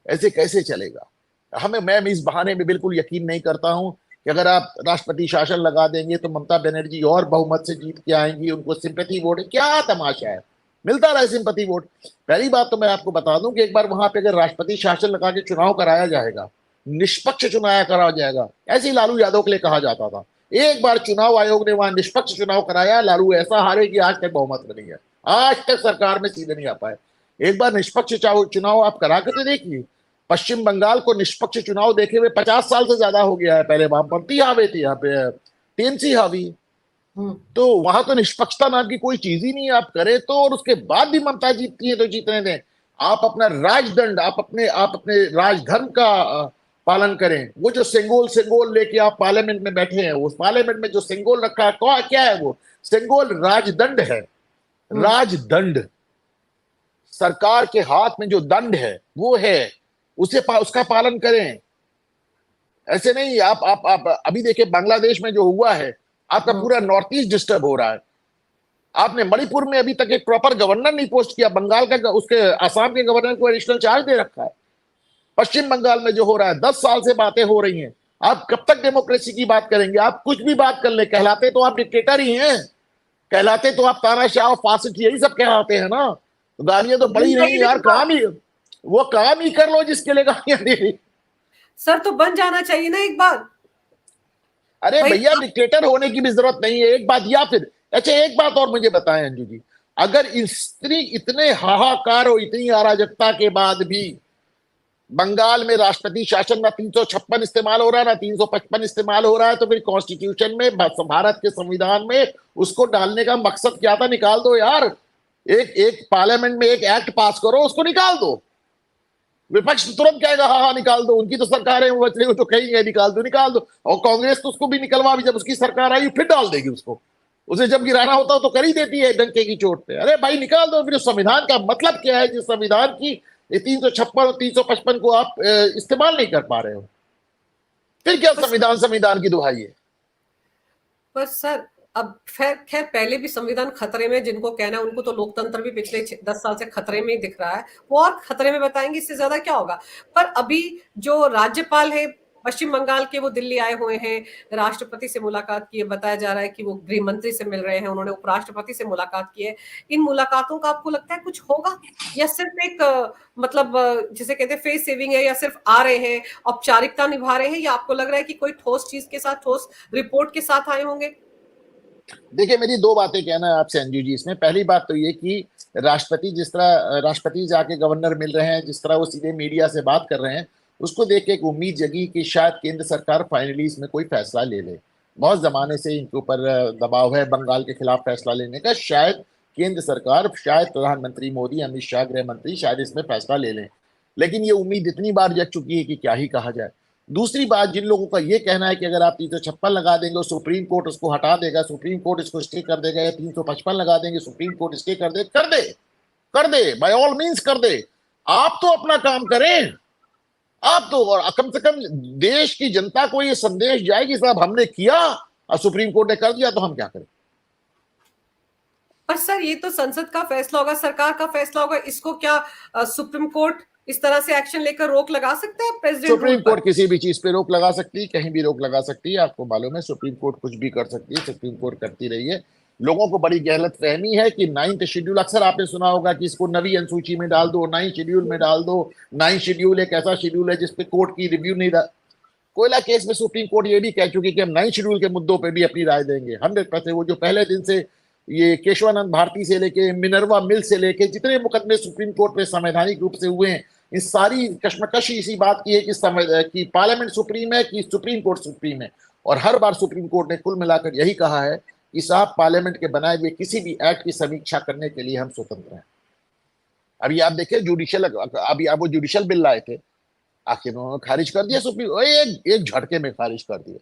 ऐसे कैसे चलेगा? मैं इस बहाने में बिल्कुल यकीन नहीं करता हूं कि अगर आप राष्ट्रपति शासन लगा देंगे तो ममता बनर्जी और बहुमत से जीत के आएंगी, उनको सिंपैथी वोट है। क्या तमाशा है, मिलता रहे सिंपैथी वोट। पहली बात तो मैं आपको बता दूं कि एक बार वहां पे अगर राष्ट्रपति शासन लगा के चुनाव कराया जाएगा, निष्पक्ष चुनाव कराया जाएगा, ऐसे ही लालू यादव के लिए कहा जाता था। एक बार चुनाव आयोग ने वहां निष्पक्ष चुनाव कराया, लालू ऐसा हारे कि आज तक बहुमत बनी है, आज तक सरकार में सीधे नहीं आ पाए। एक बार निष्पक्ष चुनाव आप करा के तो देखिए। पश्चिम बंगाल को निष्पक्ष चुनाव देखे हुए 50 साल से ज्यादा हो गया है। पहले वामपंथी हावे थे, यहाँ पे टीएमसी हावी। तो वहां तो निष्पक्षता नाम की कोई चीज ही नहीं है। आप करें तो, और उसके बाद भी ममता जीतती है तो जीतने दें। आप अपना राजदंड, आप अपने राजधर्म का पालन करें। वो जो सिंगोल लेके आप पार्लियामेंट में बैठे हैं, उस पार्लियामेंट में जो सिंगोल रखा है क्या है? वो सिंगोल राजदंड है। राजदंड, सरकार के हाथ में जो दंड है वो है, उसका पालन करें। ऐसे नहीं। आप अभी देखिए बांग्लादेश में जो हुआ है, आपका पूरा नॉर्थ ईस्ट डिस्टर्ब हो रहा है। आपने मणिपुर में अभी तक एक प्रॉपर गवर्नर नहीं पोस्ट किया। बंगाल का, उसके आसाम के गवर्नर को एडिशनल चार्ज दे रखा है। पश्चिम बंगाल में जो हो रहा है, 10 साल से बातें हो रही हैं। आप कब तक डेमोक्रेसी की बात करेंगे? आप कुछ भी बात कर ले, कहलाते तो आप डिक्टेटर ही हैं, कहलाते तो आप तानाशाह, फासिस्ट, यही सब कहलाते हैं ना। तो गालियां तो बड़ी नहीं यार, वो काम ही कर लो जिसके लिए गालियां दे रही। सर तो बन जाना चाहिए ना एक बार। अरे भैया डिक्टेटर होने की भी जरूरत नहीं है, एक बात। या फिर अच्छा एक बात और मुझे बताएं अंजू जी, अगर इतने हाहाकार और इतनी अराजकता के बाद भी बंगाल में राष्ट्रपति शासन ना 356 इस्तेमाल हो रहा है ना 355 इस्तेमाल हो रहा है, तो फिर कॉन्स्टिट्यूशन में, भारत के संविधान में उसको डालने का मकसद क्या था? निकाल दो यार। एक पार्लियामेंट में एक एक्ट पास करो, उसको निकाल दो। विपक्ष तुरंत कहेगा हाँ हाँ निकाल दो, उनकी तो सरकार है, वो तो कहेंगे निकाल दो निकाल दो। और कांग्रेस तो उसको भी निकलवा भी, जब उसकी सरकार आई फिर डाल देगी उसको। उसे जब गिराना होता तो कर ही देती है डंके की चोट पे। अरे भाई निकाल दो। फिर संविधान का मतलब क्या है जिस संविधान की 356 और 355 को आप इस्तेमाल नहीं कर पा रहे हो? फिर क्या संविधान की दुहाई है? पर सर अब खैर पहले भी संविधान खतरे में, जिनको कहना है उनको तो लोकतंत्र भी पिछले 10 साल से खतरे में ही दिख रहा है। वो और खतरे में बताएंगे, इससे ज्यादा क्या होगा। पर अभी जो राज्यपाल है पश्चिम बंगाल के, वो दिल्ली आए हुए हैं, राष्ट्रपति से मुलाकात की है। बताया जा रहा है कि वो गृह मंत्री से मिल रहे हैं, उन्होंने उपराष्ट्रपति से मुलाकात की है। इन मुलाकातों का आपको लगता है कुछ होगा, या सिर्फ एक मतलब जिसे कहते हैं फेस सेविंग है, या सिर्फ आ रहे हैं औपचारिकता निभा रहे हैं, या आपको लग रहा है कि कोई ठोस चीज के साथ, ठोस रिपोर्ट के साथ आए होंगे? देखिए मेरी दो बातें कहना है आपसे अंजू जी इसमें। पहली बात तो ये कि राष्ट्रपति जाके गवर्नर मिल रहे हैं, जिस तरह वो सीधे मीडिया से बात कर रहे हैं, उसको देख के एक उम्मीद जगी कि शायद केंद्र सरकार फाइनली इसमें कोई फैसला ले ले। बहुत जमाने से इनके ऊपर दबाव है बंगाल के खिलाफ फैसला लेने का। शायद केंद्र सरकार, शायद प्रधानमंत्री मोदी, अमित शाह गृह मंत्री शायद इसमें फैसला ले लें। लेकिन ये उम्मीद इतनी बार जग चुकी है कि क्या ही कहा जाए। दूसरी बात, जिन लोगों का ये कहना है कि अगर आप 356 लगा देंगे सुप्रीम कोर्ट उसको हटा देगा, सुप्रीम कोर्ट इसको स्टे कर देगा, या 355 लगा देंगे सुप्रीम कोर्ट स्टे कर दे बाय ऑल मीन्स कर दे। आप तो अपना काम करें। आप तो, और कम से कम देश की जनता को ये संदेश जाए कि साहब हमने किया और सुप्रीम कोर्ट ने कर दिया तो हम क्या करें। पर सर ये तो संसद का फैसला होगा, सरकार का फैसला होगा। इसको क्या सुप्रीम कोर्ट इस तरह से एक्शन लेकर रोक लगा सकता है प्रेसिडेंट? सुप्रीम कोर्ट किसी भी चीज पे रोक लगा सकती है, कहीं भी रोक लगा सकती है। आपको मालूम है सुप्रीम कोर्ट कुछ भी कर सकती है, सुप्रीम कोर्ट करती रही है। लोगों को बड़ी गलत फहमी है कि 9th शेड्यूल, अक्सर आपने सुना होगा कि इसको 9वीं अनुसूची में डाल दो, 9th शेड्यूल में डाल दो। 9th शेड्यूल एक ऐसा शेड्यूल है जिसपे कोर्ट की रिव्यू नहीं। कोयला केस में सुप्रीम कोर्ट ये भी कह चुकी कि हम 9th शेड्यूल के मुद्दों पे भी अपनी राय देंगे 100%। वो जो पहले दिन से ये केशवानंद भारती से लेके मिनर्वा मिल से लेके जितने मुकदमे सुप्रीम कोर्ट में संवैधानिक रूप से हुए हैं, इस सारी कश्मकश इसी बात की है कि पार्लियामेंट सुप्रीम है कि सुप्रीम कोर्ट सुप्रीम है। और हर बार सुप्रीम कोर्ट ने कुल मिलाकर यही कहा है कि साहब पार्लियामेंट के बनाए हुए किसी भी एक्ट की समीक्षा करने के लिए हम स्वतंत्र हैं। अभी आप देखिए जुडिशियल, अभी आप वो जुडिशियल बिल लाए थे, आखिर उन्होंने खारिज कर दिया, सुप्रीम एक झटके में खारिज कर दिया।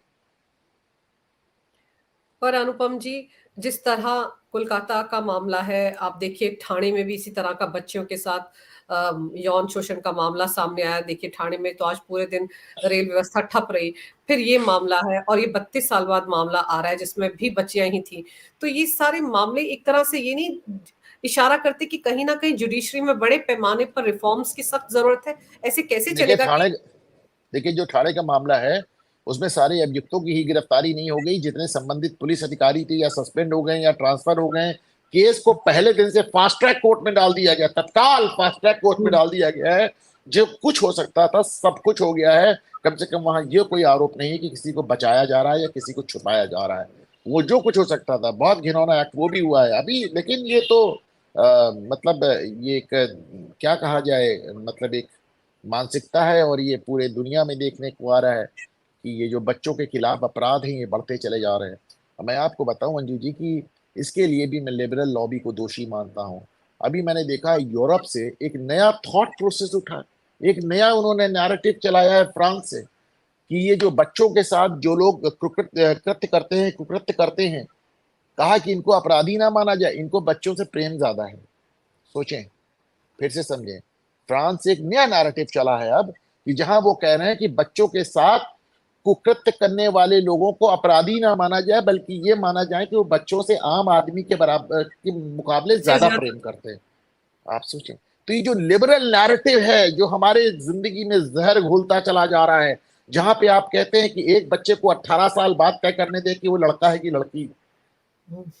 पर अनुपम जी, जिस तरह कोलकाता का मामला है, आप देखिए ठाणे में भी इसी तरह का बच्चियों के साथ यौन शोषण का मामला सामने आया। देखिए ठाणे में तो आज पूरे दिन रेल व्यवस्था ठप रही। फिर ये मामला है और ये 32 साल बाद मामला आ रहा है जिसमें भी बच्चियां ही थी। तो ये सारे मामले एक तरह से ये नहीं इशारा करते कि कहीं ना कहीं जुडिशरी में बड़े पैमाने पर रिफॉर्म्स की सख्त जरूरत है? ऐसे कैसे देखिए चलेगा ठाणे कि देखिए जो ठाणे का मामला है, उसमें सारे अभियुक्तों की ही गिरफ्तारी नहीं हो गई, जितने संबंधित पुलिस अधिकारी थे या सस्पेंड हो गए या ट्रांसफर हो गए। केस को पहले दिन से फास्ट ट्रैक कोर्ट में डाल दिया गया, तत्काल फास्ट ट्रैक कोर्ट में डाल दिया गया है। जो कुछ हो सकता था सब कुछ हो गया है। कम से कम वहां ये कोई आरोप नहीं है कि किसी को बचाया जा रहा है या किसी को छुपाया जा रहा है। वो जो कुछ हो सकता था, बहुत घिनौना एक्ट वो भी हुआ है अभी। लेकिन ये तो मतलब ये एक क्या कहा जाए, मतलब एक मानसिकता है, और ये पूरे दुनिया में देखने को आ रहा है कि ये जो बच्चों के खिलाफ अपराध हैं ये बढ़ते चले जा रहे हैं। अब मैं आपको बताऊं अंजू जी कि इसके लिए भी मैं लिबरल लॉबी को दोषी मानता हूं। अभी मैंने देखा है यूरोप से एक नया थॉट प्रोसेस उठा, एक नया उन्होंने नैरेटिव चलाया है फ्रांस से, कि ये जो बच्चों के साथ जो लोग कृत्य करते हैं, कुकृत्य करते हैं, कहा कि इनको अपराधी ना माना जाए, इनको बच्चों से प्रेम ज्यादा है। सोचें, फिर से समझें। फ्रांस से एक नया नैरेटिव चला है अब, कि जहां वो कह रहे हैं कि बच्चों के साथ कुकृत्य करने वाले लोगों को अपराधी ना माना जाए, बल्कि ये माना जाए कि वो बच्चों से आम आदमी के बराबर के मुकाबले ज्यादा प्रेम करते हैं। आप सोचें, तो ये जो लिबरल नैरेटिव है जो हमारे जिंदगी में जहर घोलता चला जा रहा है, जहां पे आप कहते हैं कि एक बच्चे को 18 साल बाद तय करने दे कि वो लड़का है कि लड़की,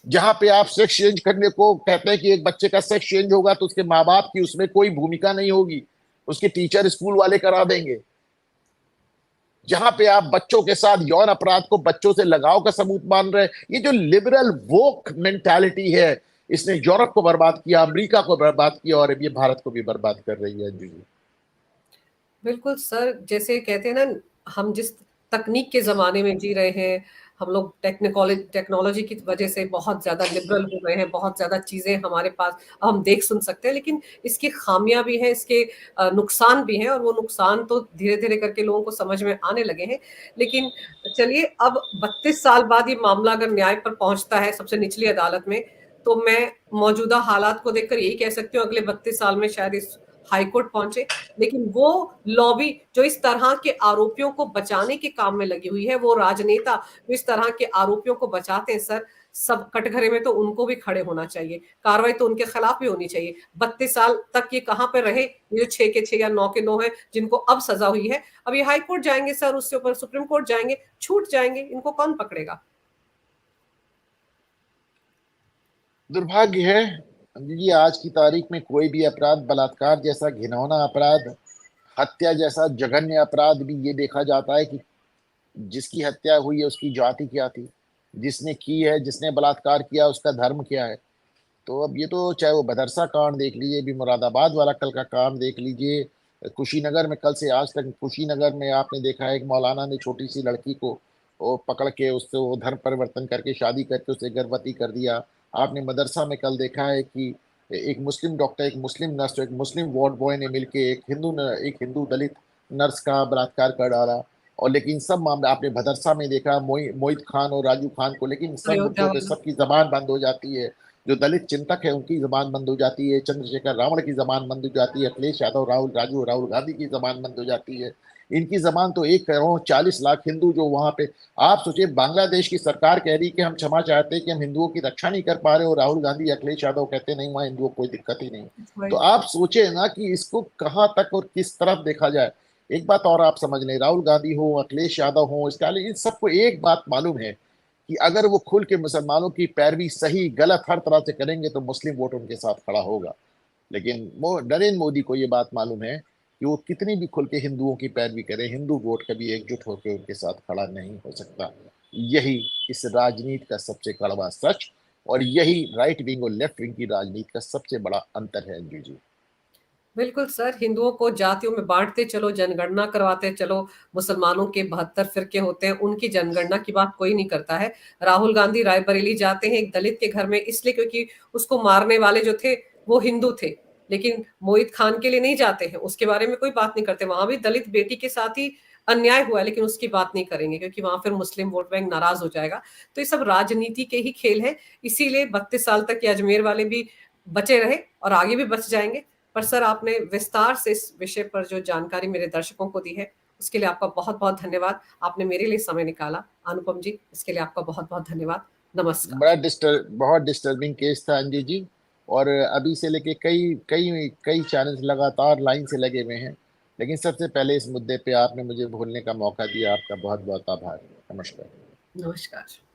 जहां पे आप सेक्स चेंज करने को कहते हैं कि एक बच्चे का सेक्स चेंज होगा तो उसके माँ बाप की उसमें कोई भूमिका नहीं होगी, उसके टीचर स्कूल वाले करा देंगे, जहां पे आप बच्चों के साथ यौन अपराध को बच्चों से लगाव का सबूत मान रहे हैं। ये जो लिबरल वोक मेंटालिटी है, इसने यूरोप को बर्बाद किया, अमेरिका को बर्बाद किया, और अब ये भारत को भी बर्बाद कर रही है जी। बिल्कुल सर, जैसे कहते हैं ना, हम जिस तकनीक के ज़माने में जी रहे हैं, हम लोग टेक्नोलॉजी की वजह से बहुत ज़्यादा लिबरल हो गए हैं, बहुत ज़्यादा चीज़ें हमारे पास हम देख सुन सकते हैं, लेकिन इसकी खामियां भी हैं, इसके नुकसान भी हैं, और वो नुकसान तो धीरे-धीरे करके लोगों को समझ में आने लगे हैं। लेकिन चलिए, अब 32 साल बाद ये मामला अगर न्याय पर पहुंचता है सबसे निचली अदालत में, तो मैं मौजूदा हालात को देखकर यही कह सकती हूँ अगले 32 साल में शायद इस हाई कोर्ट पहुंचे। लेकिन वो लॉबी जो इस तरह के आरोपियों को बचाने के काम में लगी हुई है, वो राजनेता जो इस तरह के आरोपियों को बचाते हैं सर, सब कटघरे में तो उनको भी खड़े होना चाहिए, कार्रवाई तो उनके खिलाफ भी होनी चाहिए। 32 साल तक ये कहां पर रहे, ये जो 6 के 6 या 9 के 9 है जिनको अब सजा हुई है, अब ये हाई कोर्ट जाएंगे सर, उससे ऊपर सुप्रीम कोर्ट जाएंगे, छूट जाएंगे, इनको कौन पकड़ेगा? दुर्भाग्य है जी, आज की तारीख में कोई भी अपराध, बलात्कार जैसा घिनौना अपराध, हत्या जैसा जघन्य अपराध भी ये देखा जाता है कि जिसकी हत्या हुई है उसकी जाति क्या थी, जिसने की है, जिसने बलात्कार किया उसका धर्म क्या है। तो अब ये तो चाहे वो बदरसा कांड देख लीजिए, भी मुरादाबाद वाला कल का काम देख लीजिए, कुशीनगर में कल से आज तक कुशीनगर में आपने देखा है एक मौलाना ने छोटी सी लड़की को वो पकड़ के उससे वो धर्म परिवर्तन करके शादी करके उसे गर्भवती कर दिया। आपने मदरसा में कल देखा है कि एक मुस्लिम डॉक्टर, एक मुस्लिम नर्स, एक मुस्लिम वार्ड बॉय ने मिलके एक हिंदू दलित नर्स का बलात्कार कर डाला। और लेकिन सब मामले आपने भदरसा में देखा, मोहित खान और राजू खान को, लेकिन सब अयोध्या मुद्दों पे वाला। सबकी जबान बंद हो जाती है। जो दलित चिंतक है उनकी जबान बंद हो जाती है, चंद्रशेखर रावण की जबान बंद हो जाती है, अखिलेश यादव, राहुल गांधी की जबान बंद हो जाती है। इनकी जबान तो 1 करोड़ 40 लाख हिंदू जो वहां पे, आप सोचिए बांग्लादेश की सरकार कह रही कि हम क्षमा चाहते हैं कि हम हिंदुओं की रक्षा नहीं कर पा रहे, और राहुल गांधी अखिलेश यादव कहते नहीं वहां हिंदुओं को कोई दिक्कत ही नहीं। तो आप सोचे ना कि इसको कहां तक और किस तरफ देखा जाए। एक बात और आप समझ लें, राहुल गांधी हो, अखिलेश यादव हो, स्टालिन, इन सबको एक बात मालूम है कि अगर वो खुल के मुसलमानों की पैरवी सही गलत हर तरह से करेंगे तो मुस्लिम वोट उनके साथ खड़ा होगा। लेकिन वो नरेंद्र मोदी को ये बात मालूम है कि वो कितनी भी खुल के हिंदुओं की पैरवी करे, हिंदू वोट कभी एकजुट होकर उनके साथ खड़ा नहीं हो सकता। यही इस राजनीति का सबसे कड़वा सच, और यही राइट विंग और लेफ्ट विंग की राजनीति का सबसे बड़ा अंतर है अंजू जी। बिल्कुल सर, हिंदुओं को जातियों में बांटते चलो, जनगणना करवाते चलो, मुसलमानों के 72 फिरके होते हैं, उनकी जनगणना की बात कोई नहीं करता है। राहुल गांधी रायबरेली जाते हैं एक दलित के घर में, इसलिए क्योंकि उसको मारने वाले जो थे वो हिंदू थे, लेकिन मोहित खान के लिए नहीं जाते हैं, उसके बारे में कोई बात नहीं करते। वहां भी दलित बेटी के साथ ही अन्याय हुआ है, लेकिन उसकी बात नहीं करेंगे क्योंकि वहां फिर मुस्लिम वोट बैंक नाराज हो जाएगा। तो ये सब राजनीति के ही खेल है, इसीलिए 32 साल तक ये अजमेर वाले भी बचे रहे और आगे भी बच जाएंगे। पर सर, आपने विस्तार से इस विषय पर जो जानकारी मेरे दर्शकों को दी है, उसके लिए आपका बहुत बहुत धन्यवाद। आपने मेरे लिए समय निकाला, अनुपम जी, इसके लिए आपका बहुत बहुत धन्यवाद। नमस्कार। बहुत डिस्टर्बिंग केस था अंजू जी। और अभी से लेके कई कई कई चैनल्स लगातार लाइन से लगे हुए हैं, लेकिन सबसे पहले इस मुद्दे पे आपने मुझे बोलने का मौका दिया, आपका बहुत बहुत आभार। नमस्कार। नमस्कार।